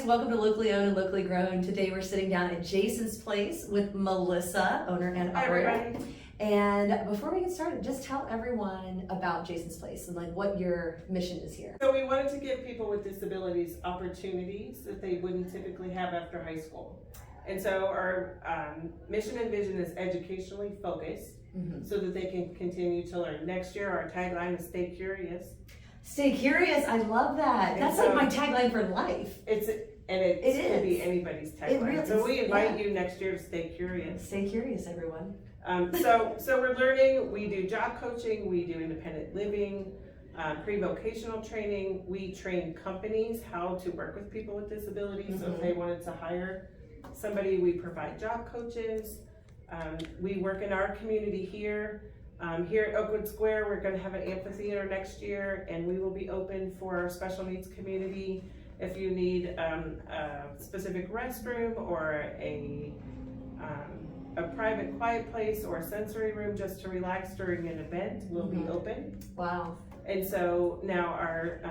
welcome to Locally Owned and Locally Grown. Today we're sitting down at Jason's place with Melissa, owner and operator. Hi, everybody. And before we get started, just tell everyone about Jason's place and like what your mission is here. So we wanted to give people with disabilities opportunities that they wouldn't typically have after high school. And so our mission and vision is educationally focused so that they can continue to learn. Next year, our tagline is stay curious. Stay curious, I love that. And That's so, like my tagline for life. It is. could be anybody's tagline. Really So we invite yeah. you next year to stay curious. Stay curious, everyone. So we're learning, we do job coaching, we do independent living, pre-vocational training. We train companies how to work with people with disabilities. So if they wanted to hire somebody, we provide job coaches. We work in our community here. Here at Oakwood Square, we're going to have an amphitheater next year, and we will be open for our special needs community. If you need a specific restroom or a private quiet place or a sensory room just to relax during an event, we'll be open. Wow. And so now our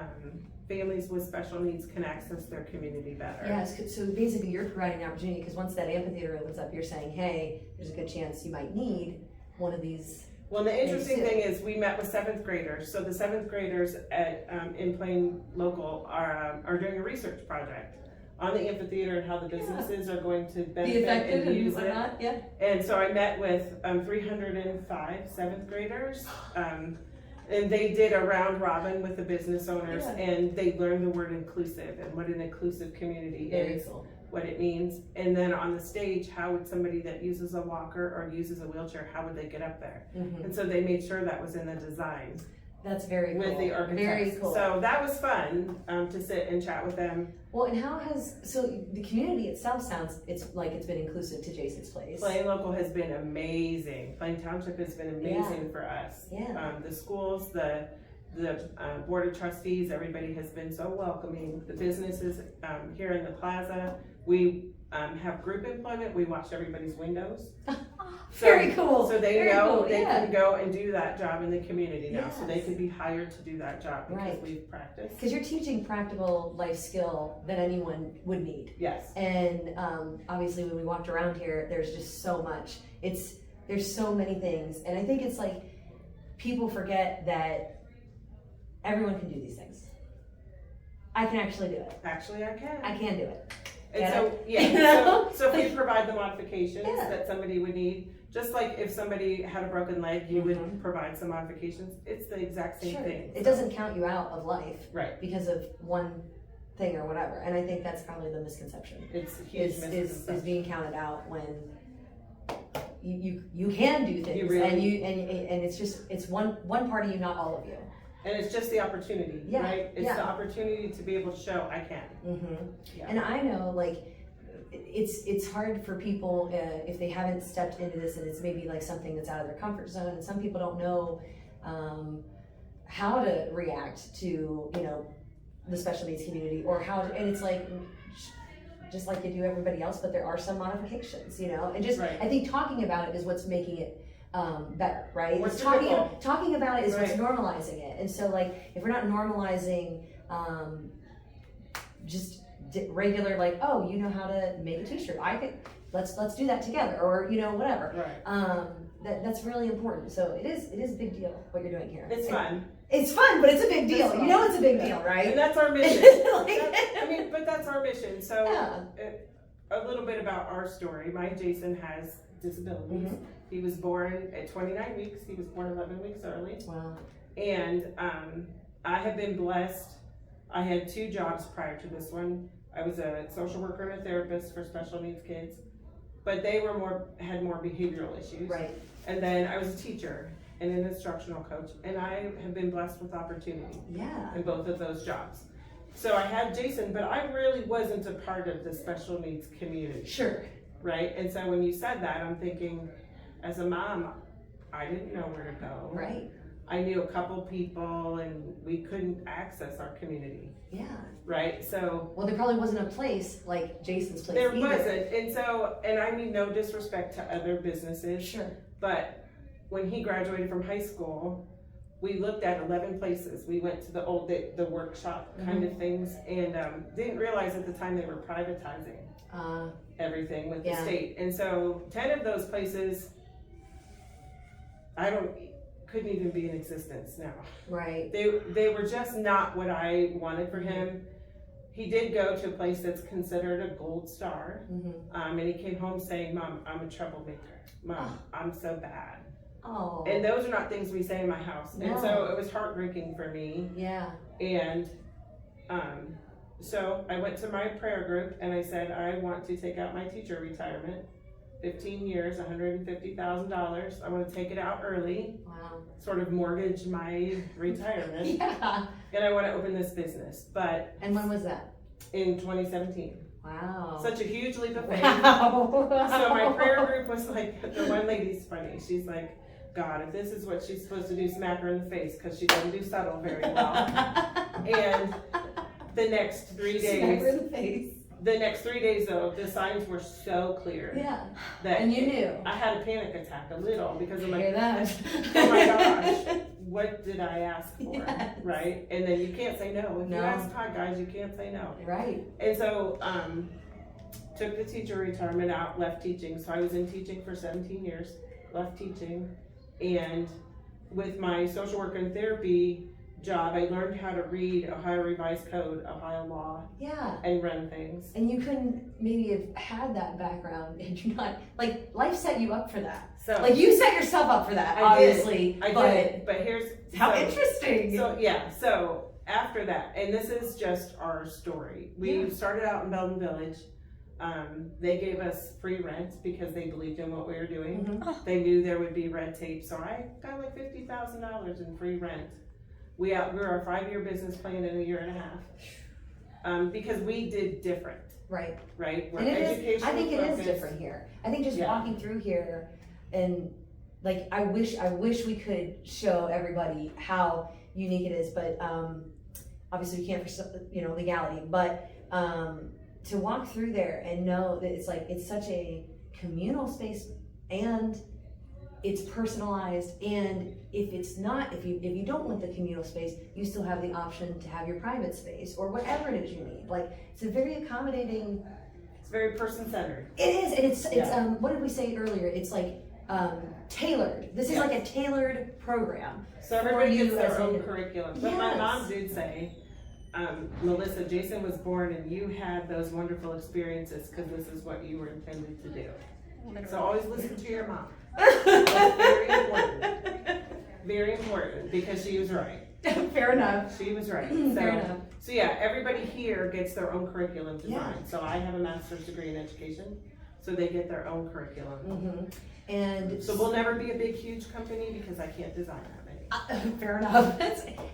families with special needs can access their community better. Yes, so basically you're providing an opportunity because once that amphitheater opens up, you're saying, hey, there's a good chance you might need one of these. Well, the interesting thing is we met with 7th graders. So the 7th graders at in Plain Local are doing a research project on the amphitheater and how the businesses are going to benefit and use it. Yeah. And so I met with 305 7th graders. And they did a round robin with the business owners, and they learned the word inclusive and what an inclusive community is, what it means. And then on the stage, how would somebody that uses a walker or uses a wheelchair, how would they get up there? And so they made sure that was in the design. That's very cool. With the architects. Very cool. So that was fun to sit and chat with them. Well, and so the community itself sounds, it's like it's been inclusive to Jason's place. Plain Local has been amazing. Plain Township has been amazing for us. Yeah. The schools, the board of trustees, everybody has been so welcoming. The businesses here in the plaza, we have group employment. We watch everybody's windows. Very cool. So they Very know cool. they can go and do that job in the community now. Yes. So they could be hired to do that job because we've practiced. Because you're teaching practical life skill that anyone would need. Yes. And obviously when we walked around here, there's just so much. There's so many things. And I think it's like people forget that everyone can do these things. I can actually do it. Actually, I can. I can do it. And so, so if we provide the modifications that somebody would need, just like if somebody had a broken leg, you would provide some modifications. It's the exact same thing. It doesn't count you out of life because of one thing or whatever. And I think that's probably the misconception. It's a huge misconception. Is being counted out when you can do things and it's one part of you, not all of you. And it's just the opportunity, right? It's the opportunity to be able to show I can. And I know, like, it's hard for people if they haven't stepped into this, and it's maybe like something that's out of their comfort zone, and some people don't know how to react to the special needs community or and it's like just like you do everybody else, but there are some modifications, and just I think talking about it is what's making it better, right? It's talking about it is what's normalizing it. And so, like, if we're not normalizing just regular, like, oh, you know how to make a t-shirt, let's do that together, or whatever. That's really important. So it is a big deal what you're doing here. It's fun. It's fun, but it's a big deal. It's a big deal, right? And that's our mission. But that's our mission. So a little bit about our story. My Jason has disabilities. He was born at 29 weeks. He was born 11 weeks early. Wow. And I have been blessed. I had 2 jobs prior to this one. I was a social worker and a therapist for special needs kids, but they had more behavioral issues. Right. And then I was a teacher and an instructional coach, and I have been blessed with opportunity in both of those jobs. So I had Jason, but I really wasn't a part of the special needs community. Sure. Right? And so when you said that, I'm thinking, as a mom, I didn't know where to go. Right. I knew a couple people, and we couldn't access our community. Yeah. Right? So. Well, there probably wasn't a place like Jason's place There either. wasn't. And I mean no disrespect to other businesses. Sure. But when he graduated from high school, we looked at 11 places. We went to the workshop kind of things, and didn't realize at the time they were privatizing everything with the state. And so 10 of those places, couldn't even be in existence now. Right. They were just not what I wanted for him. He did go to a place that's considered a gold star, and he came home saying, "Mom, I'm a troublemaker. Mom, I'm so bad." Oh. And those are not things we say in my house. No. And so it was heartbreaking for me. Yeah. And so I went to my prayer group and I said, I want to take out my teacher retirement. 15 years, $150,000. I want to take it out early. Wow. Sort of mortgage my retirement. Yeah. And I want to open this business. And when was that? In 2017. Wow. Such a huge leap of faith. Wow. So my prayer group was like, the one lady's funny. She's like, God, if this is what she's supposed to do, smack her in the face, because she doesn't do subtle very well. And the next 3 days. Smack her in the face. The next 3 days, though, the signs were so clear. Yeah. That And you knew. I had a panic attack a little because I'm like, Hear that? oh my gosh, what did I ask for? Yes. Right? And then you can't say no. If No. you ask God, guys, you can't say no. Right. And so, took the teacher retirement out, left teaching. So I was in teaching for 17 years, left teaching. And with my social work and therapy job, I learned how to read Ohio Revised Code, Ohio law, Yeah. and run things. And you couldn't maybe have had that background if you're not, like, life set you up for that. So Like, you set yourself up for that, obviously. I did, but here's How interesting. So yeah, so after that, and this is just our story. We started out in Belden Village. They gave us free rent because they believed in what we were doing. They knew there would be red tape, so I got like $50,000 in free rent. We outgrew our 5-year business plan in a year and a half, because we did different. Right. Right. We're And it is, educational I think it is focused. different here. I think just walking through here, and like, I wish we could show everybody how unique it is, but obviously we can't for legality, but to walk through there and know that it's such a communal space, and it's personalized, and if you don't want the communal space, you still have the option to have your private space or whatever it is you need. Like, it's a very accommodating. It's very person-centered. It is, and it's what did we say earlier? It's like tailored. This is like a tailored program. So everybody gets their own a- curriculum. But my mom did say, Melissa, Jason was born and you had those wonderful experiences because this is what you were intended to do. So always listen to your mom. That's very important. Very important, because she was right. Fair enough. She was right. Fair enough. So yeah, everybody here gets their own curriculum design. Yeah. So I have a master's degree in education, so they get their own curriculum. And so we'll never be a big, huge company because I can't design that many. fair enough.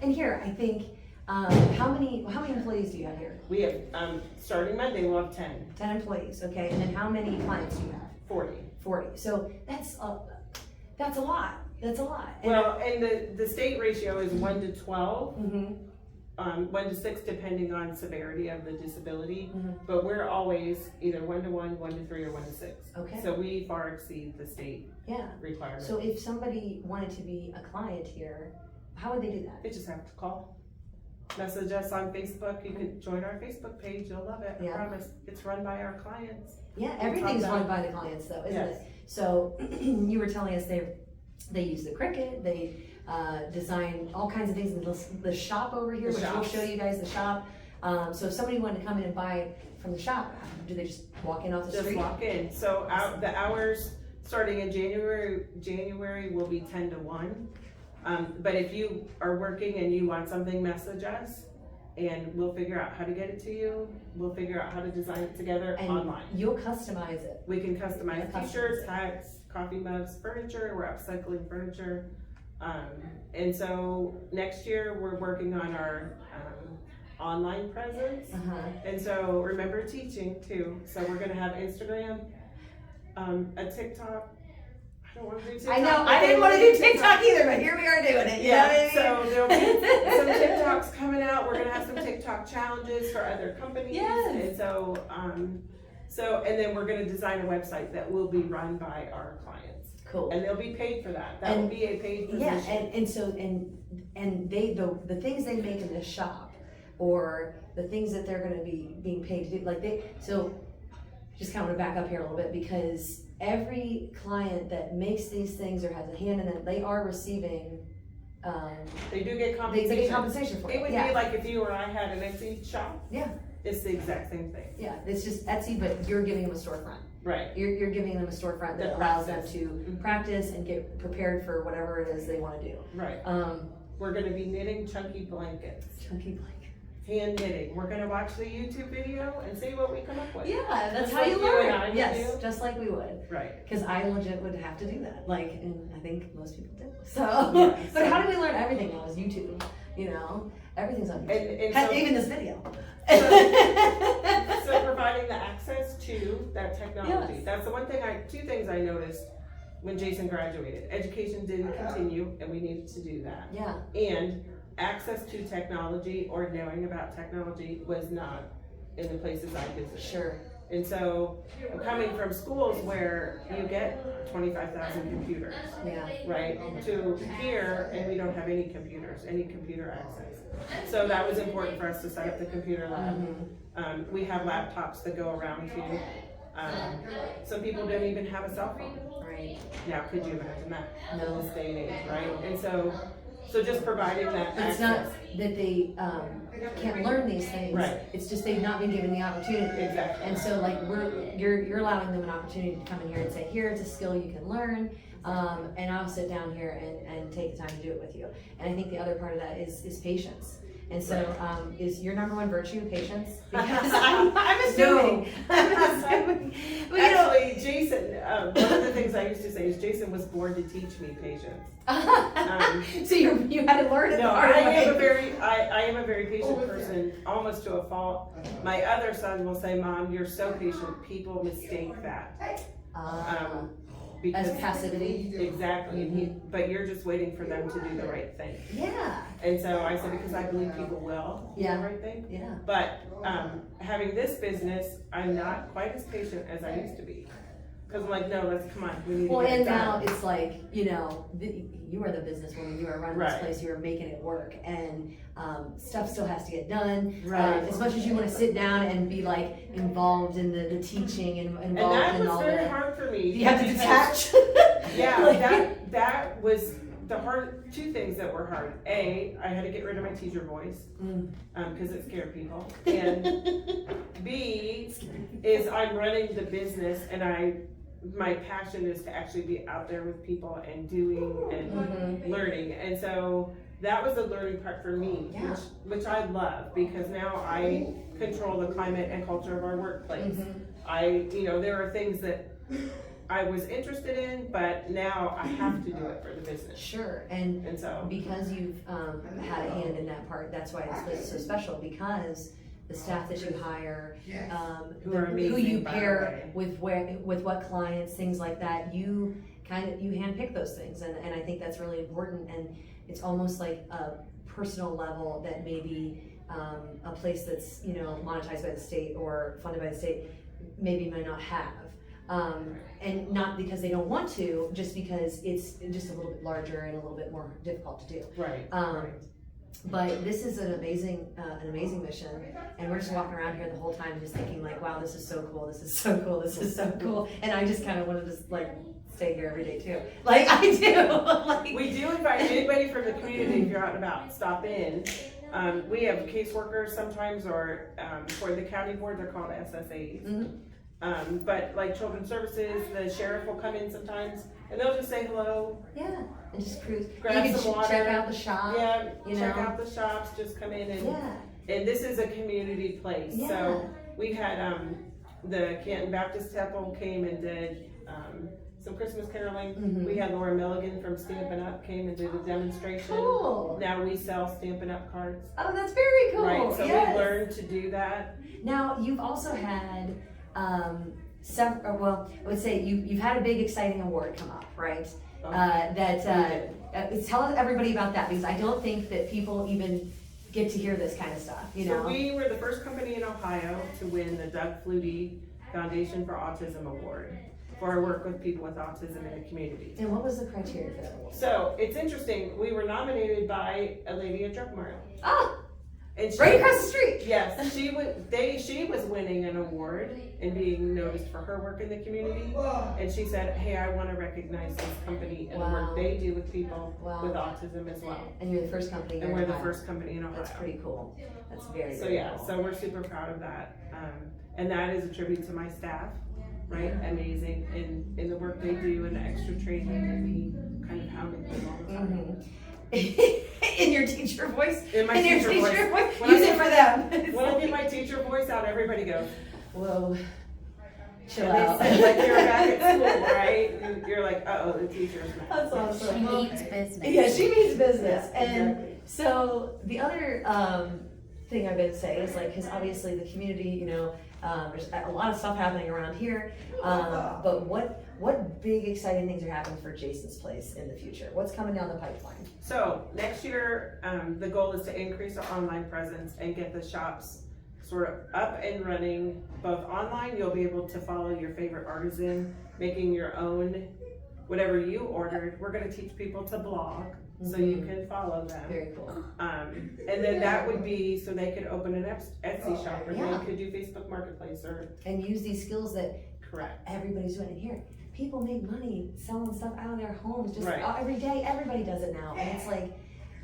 And here, I think, how many employees do you have here? We have, starting Monday, we'll have 10. 10 employees, okay. And then how many clients do you have? 40. 40. So that's a lot. That's a lot. And Well, and the state ratio is 1 to 12, 1 to 6 depending on severity of the disability. But we're always either 1 to 1, 1 to 3, or 1 to 6. Okay. So we far exceed the state requirement. So if somebody wanted to be a client here, how would they do that? They just have to call. Message us on Facebook. You can join our Facebook page. You'll love it. I promise. It's run by our clients. Yeah, everything's run by the clients though, isn't it? So you were telling us they use the Cricut, they design all kinds of things in the shop over here, which we'll show you guys the shop. So if somebody wanted to come in and buy from the shop, do they just walk in off the street? Just walk in. So the hours starting in January will be 10 to 1. But if you are working and you want something, message us and we'll figure out how to get it to you. We'll figure out how to design it together online. You'll customize it. We can customize t-shirts, hats, coffee mugs, furniture. We're upcycling furniture. And so next year we're working on our online presence. And so remember teaching too. So we're gonna have Instagram, a TikTok. I don't want to do TikTok. I know, I didn't want to do TikTok either, but here we are doing it. You know what I mean? So there'll be some TikToks coming out. We're gonna have some TikTok challenges for other companies. And so, and then we're gonna design a website that will be run by our clients. Cool. And they'll be paid for that. That will be a paid position. Yeah, and they, the things they make in this shop, or the things that they're gonna be being paid to do, like so just kind of back up here a little bit, because every client that makes these things or has a hand in it, they are receiving, they do get compensation. They get compensation for it. It would be like if you or I had an Etsy shop. Yeah. It's the exact same thing. Yeah, it's just Etsy, but you're giving them a storefront. Right. You're giving them a storefront that allows them to practice and get prepared for whatever it is they want to do. Right. We're going to be knitting chunky blankets. Chunky blankets. Hand knitting. We're going to watch the YouTube video and see what we come up with. Yeah, that's just how like you learn. Yes, just like we would. Right. Because I legit would have to do that. Like, and I think most people do. So, yeah, but how do we learn everything now? Is YouTube. You know, everything's on YouTube. And so, even this video. So providing the access to that technology. Yes. That's the one thing two things I noticed when Jason graduated. Education didn't continue, and we needed to do that. Yeah. And access to technology or knowing about technology was not in the places I visited. Sure. And so I'm coming from schools where you get 25,000 computers, Yeah. right, to here, and we don't have any computers, any computer access. So that was important for us to set up the computer lab. We have laptops that go around too. Some people don't even have a cell phone. Right. Now, could you imagine that? No. In this day and age, right? And so just providing that But access. it's not that they can't learn these things. Right. It's just they've not been given the opportunity. Exactly. And so like you're allowing them an opportunity to come in here and say, here's a skill you can learn, and I'll sit down here and take the time to do it with you. And I think the other part of that is patience. And so, is your number one virtue patience? Because I'm assuming. I'm assuming. But, actually, Jason, one of the things I used to say is Jason was born to teach me patience. So you had to learn it. No, the hard way. I am a very patient person, almost to a fault. My other son will say, "Mom, you're so patient. People mistake that." Because as passivity. Exactly. But you're just waiting for them to do the right thing. Yeah. And so I said, because I believe people will do the right thing. Yeah. But having this business, I'm not quite as patient as I used to be. Because I'm like, no, come on, we need to get it done. Now it's like, you are the businesswoman, you are running this place, you are making it work, and stuff still has to get done. Right. As much as you want to sit down and be like involved in the teaching and involved in all that was very hard for me. You have to detach. Yeah, that was the two things that were hard. A, I had to get rid of my teacher voice because it scared people. And B, is I'm running the business, and my passion is to actually be out there with people and doing and learning. And so that was the learning part for me, which I love, because now I control the climate and culture of our workplace. There are things that I was interested in, but now I have to do it for the business. Sure, and so because you've had a hand in that part, that's why it's so special, because the staff that you hire, who you pair with what clients, things like that, you handpick those things, and I think that's really important. And it's almost like a personal level that maybe a place that's monetized by the state or funded by the state maybe might not have. And not because they don't want to, just because it's just a little bit larger and a little bit more difficult to do. Right. But this is an amazing mission, and we're just walking around here the whole time just thinking like, wow, this is so cool, this is so cool, this is so cool. And I just kind of want to just like stay here every day too. Like I do. We do invite anybody from the community, if you're out and about, stop in. We have caseworkers sometimes, or for the county board, they're called SSAs. But like children's services, the sheriff will come in sometimes, and they'll just say hello. Yeah, and just cruise. Grab you some water. Check out the shop. Yeah, check out the shops. Just come in and this is a community place. Yeah. So we had the Canton Baptist Temple came and did some Christmas caroling. We had Laura Milligan from Stampin' Up came and did a demonstration. Cool. Now we sell Stampin' Up cards. Oh, that's very cool. Right. So we learned to do that. Now you've also had. I would say you've had a big exciting award come up, right? Tell everybody about that, because I don't think that people even get to hear this kind of stuff. So we were the first company in Ohio to win the Doug Flutie Foundation for Autism Award for our work with people with autism in the community. And what was the criteria for that award? So it's interesting, we were nominated by a lady at Druckmar. Ah, And she, right across the street. yes, she was winning an award and being noticed for her work in the community. And she said, hey, I want to recognize this company and the work they do with people with autism as well. And you're the first company here And we're in the Ohio. first company in Ohio. That's pretty cool. That's very, So very yeah, cool. so we're super proud of that. And that is a tribute to my staff, right? Amazing in the work they do and the extra training and me kind of hounding them all the time. In your teacher voice? In my your teacher voice. When Use I it for them. When I get my teacher voice out, everybody goes, whoa, chill and out. they say, like, you're back at school, right? You're like, uh-oh, the teacher's mad. That's awesome. She means business. Yeah, she means business. Yeah, And exactly. so the other thing I'm gonna say is like, because obviously the community, you know, there's a lot of stuff happening around here. But what big exciting things are happening for Jason's Place in the future? What's coming down the pipeline? So next year, the goal is to increase our online presence and get the shops sort of up and running. Both online, you'll be able to follow your favorite artisan, making your own, whatever you ordered. We're gonna teach people to blog, so you can follow them. Very cool. And then that would be, so they could open an Etsy shop, or Yeah. they could do Facebook Marketplace, or, And use these skills that correct. everybody's doing it here. People make money selling stuff out of their homes just Right. every day. Everybody does it now, and it's like,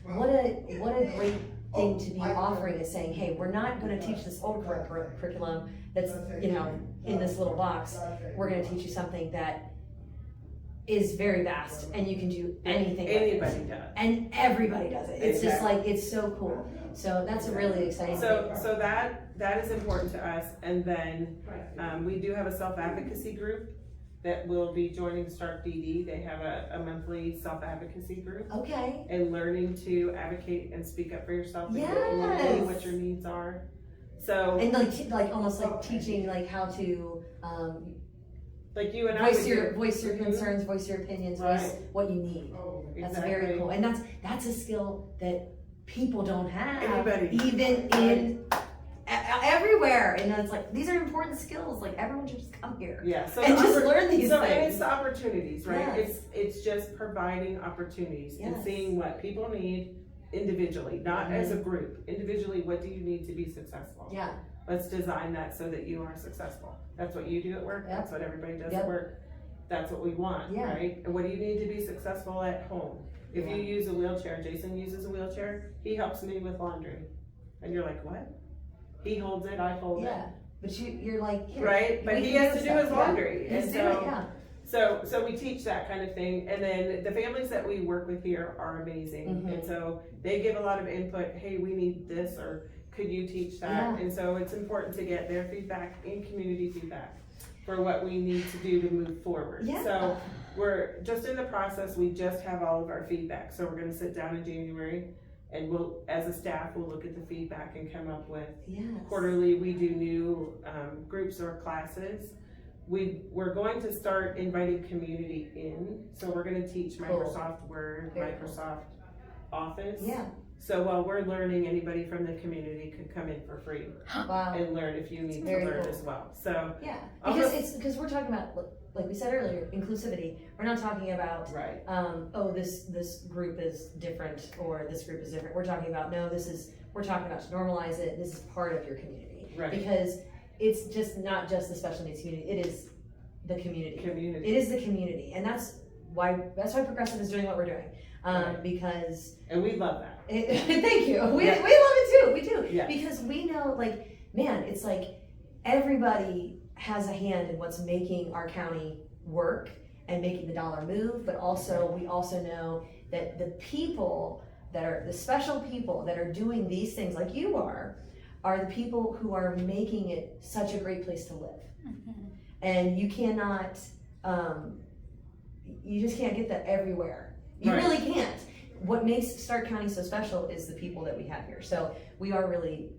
what a great thing to be offering is saying, hey, we're not going to teach this old curriculum that's, you know, in this little box. We're going to teach you something that is very vast, and you can do anything. Anybody does. And everybody does it. It's just Exactly. like, it's so cool. So that's a really exciting So, thing. so that is important to us. And then we do have a self-advocacy group that will be joining Stark DD. They have a monthly self-advocacy group, Okay. and learning to advocate and speak up for yourself and Yes. your community, what your needs are. So, And like almost like teaching like how to like you and I voice would your do- voice your Mhm. concerns, voice your opinions, Right. voice what you need. That's Exactly. very cool, and that's a skill that people don't have, Anybody. even in everywhere. And it's like these are important skills. Like everyone should just come here Yeah. So and the just oppor- learn these So, and things. it's the opportunities, right? Yes. It's just providing opportunities and Yes. seeing what people need individually, not as a group. Individually, what do you need to be successful? Yeah, Let's design that so that you are successful. That's what you do at work. Yep. That's what everybody does Yep. at work. That's what we want, Yeah. right? And what do you need to be successful at home? If Yeah. you use a wheelchair, Jason uses a wheelchair, he helps me with laundry. And you're like, what? He holds it, I hold it. yeah. But you're like here, Right? But we he can has to do stuff. his Yeah. laundry. He's And doing it, so, yeah. so we teach that kind of thing. And then the families that we work with here are amazing. Mhm. And so they give a lot of input. Hey, we need this, or could you teach that? Yeah. And so it's important to get their feedback and community feedback for what we need to do to move forward. Yeah. So we're just in the process. We just have all of our feedback. So we're going to sit down in January, and we'll, as a staff, we'll look at the feedback and come up with Yes. quarterly. We do new groups or classes. We're going to start inviting community in. So we're going to teach Cool. Microsoft Word, Very cool. Microsoft Office. Yeah. So while we're learning, anybody from the community could come in for free Wow. and learn if you need to Very learn cool. as well. So, Yeah. Almost- Because we're talking about, like we said earlier, inclusivity. We're not talking about right. oh, this group is different or this group is different. We're talking about, no, we're talking about to normalize it. This is part of your community. Right. Because it's just not just the special needs community, it is the community. Community. It is the community. And that's why Progressive is doing what we're doing. Right. Because, And we love that. thank you. We Yeah. love it too, we do. Yeah. Because we know, like, man, it's like everybody has a hand in what's making our county work and making the dollar move, but also we also know that the people that are the special people that are doing these things like you are the people who are making it such a great place to live. And you cannot you just can't get that everywhere. You Right. really can't. What makes Stark County so special is the people that we have here. So we are really,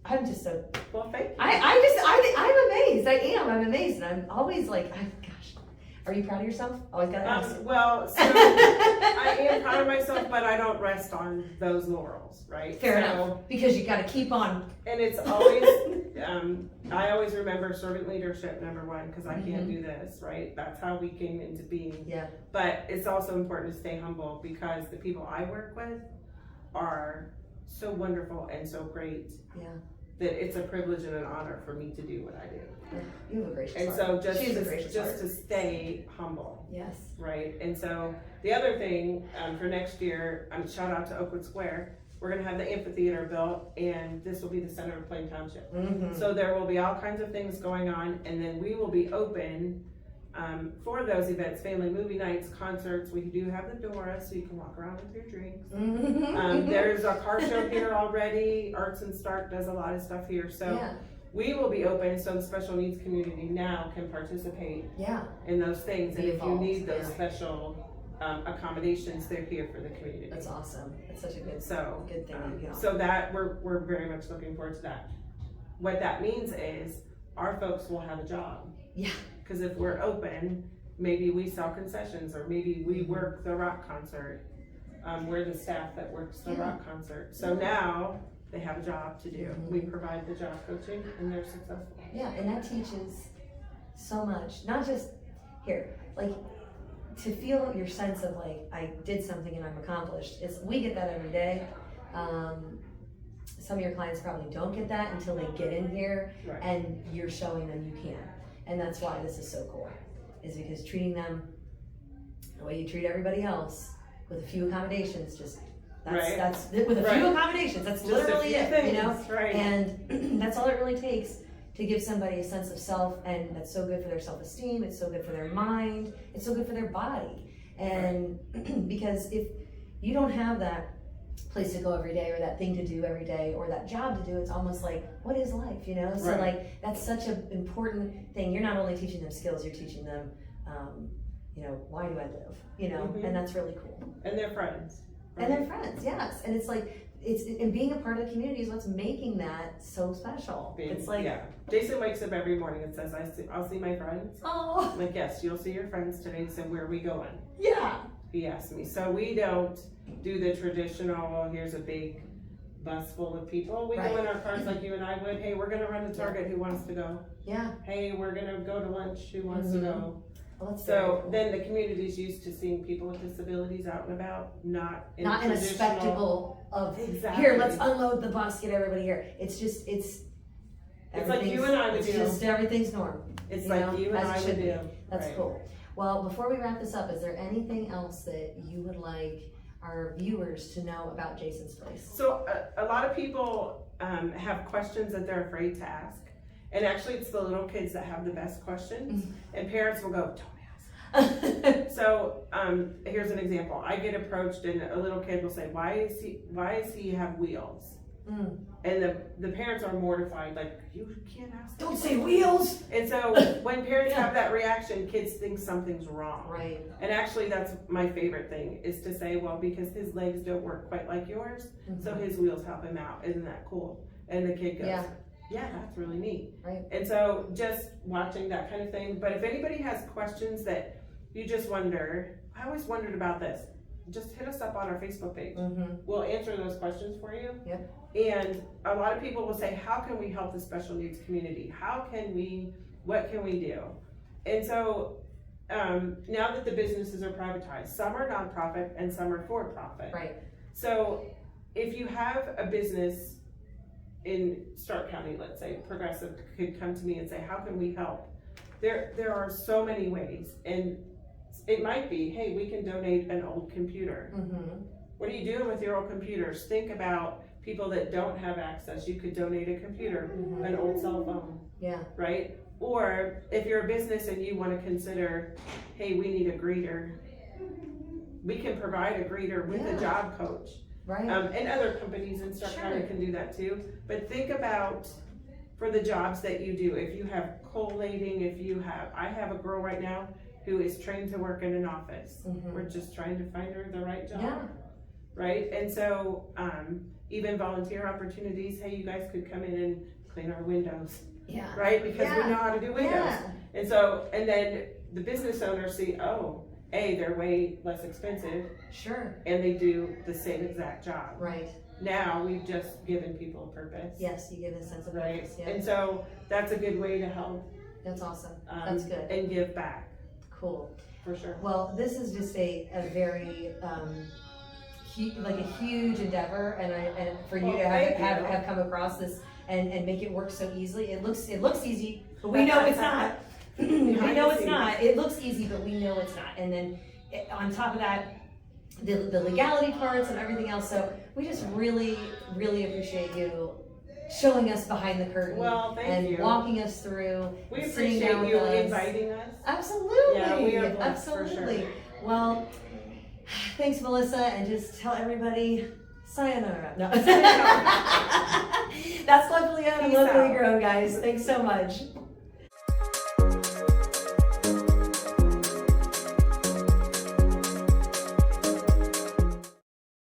I'm just so, Well, thank you. I'm amazed. I'm amazed. And I'm always like, gosh, are you proud of yourself? Always gotta ask. Well, so I am proud proud of myself, but I don't rest on those laurels, right? Fair enough, because you gotta keep on. And it's always, I always remember servant leadership, number one, because I can't do this, right? That's how we came into being. Yeah. But it's also important to stay humble, because the people I work with are so wonderful and so great. Yeah. That it's a privilege and an honor for me to do what I do. Yeah. You have a gracious And heart. so She has a gracious just heart. to stay humble. Yes. Right, and so the other thing for next year, shout out to Oakwood Square, we're gonna have the amphitheater built, and this will be the center of Plain Township. So there will be all kinds of things going on, and then we will be open for those events, family movie nights, concerts. We do have the Dora, so you can walk around with your drinks. There's a car show here already. Arts and Start does a lot of stuff here, so. Yeah. We will be open so the special needs community now can participate in those things. And if you need those special accommodations, they're here for the community. That's awesome. It's such a good thing. So that we're very much looking forward to that. What that means is our folks will have a job. Yeah. Because if we're open, maybe we sell concessions, or maybe we work the rock concert. We're the staff that works the rock concert. So now they have a job to do. We provide the job coaching, and they're successful. Yeah, and that teaches so much. Not just here, like to feel your sense of like I did something and I'm accomplished. We get that every day. Some of your clients probably don't get that until they get in here, and you're showing them you can. And that's why this is so cool. Is because treating them the way you treat everybody else with a few accommodations, that's with a few accommodations, that's just literally it, you know? And that's all it really takes to give somebody a sense of self, and that's so good for their self-esteem, it's so good for their mind, it's so good for their body. And because if you don't have that place to go every day, or that thing to do every day, or that job to do, it's almost like, what is life, you know? So like, that's such an important thing. You're not only teaching them skills, you're teaching them, you know, why do I live, you know? And that's really cool. And they're friends. And they're friends, yes. And it's like, and being a part of the community is what's making that so special. It's like, Jason wakes up every morning and says, I'll see my friends. Oh. I'm like, yes, you'll see your friends today. So where are we going? Yeah. He asked me. So we don't do the traditional, well, here's a big bus full of people. We go in our cars like you and I would. Hey, we're going to run to Target. Who wants to go? Yeah. Hey, we're going to go to lunch. Who wants to go? Well, that's so cool. Then the community's used to seeing people with disabilities out and about, not in a spectacle of here, let's unload the bus, get everybody here. It's just it's like you and I would do. It's just everything's normal. It's like you and I would do. That's cool. Well, before we wrap this up, is there anything else that you would like our viewers to know about Jason's Place? So a lot of people have questions that they're afraid to ask. And actually, it's the little kids that have the best questions, and parents will go, don't ask. So here's an example. I get approached, and a little kid will say, why does he have wheels? And the parents are mortified, like, you can't ask. Don't say wheels. And so when parents have that reaction, kids think something's wrong. Right. And actually, that's my favorite thing, is to say, well, because his legs don't work quite like yours, so his wheels help him out. Isn't that cool? And the kid goes, yeah, that's really neat. Right. And so just watching that kind of thing. But if anybody has questions that you just wonder, I always wondered about this, just hit us up on our Facebook page. We'll answer those questions for you. Yep. And a lot of people will say, how can we help the special needs community? What can we do? And so now that the businesses are privatized, some are nonprofit and some are for-profit. Right. So if you have a business in Stark County, let's say, Progressive could come to me and say, how can we help? There are so many ways, and it might be, hey, we can donate an old computer. What are you doing with your old computers? Think about people that don't have access. You could donate a computer, an old cell phone. Yeah. Right? Or if you're a business and you want to consider, hey, we need a greeter, we can provide a greeter with a job coach. Right. And other companies in Stark County can do that too. But think about, for the jobs that you do, if you have collating, I have a girl right now who is trained to work in an office. We're just trying to find her the right job. Yeah. Right? And so even volunteer opportunities, hey, you guys could come in and clean our windows. Yeah. Right? Because we know how to do windows. Yeah. And then the business owners see, oh, they're way less expensive Sure. and they do the same exact job. Right. Now we've just given people a purpose. Yes, you give a sense of Right. purpose. Yeah. And so that's a good way to help. That's awesome. That's good. And give back. Cool. For sure. Well, this is just a very like a huge endeavor, and for you to have come across this and make it work so easily. It looks easy, but we know it's not. We know it's not. It looks easy, but we know it's not. And then on top of that, the legality parts and everything else. So we just really, really appreciate you showing us behind the curtain. Well, thank and you. walking us through. We sitting appreciate down with you us. inviting us. Absolutely. Yeah, we are blessed, absolutely. for sure. Well, thanks, Melissa, and just tell everybody sayonara. No. That's locally owned and Peace locally out. grown, guys. Thanks so much.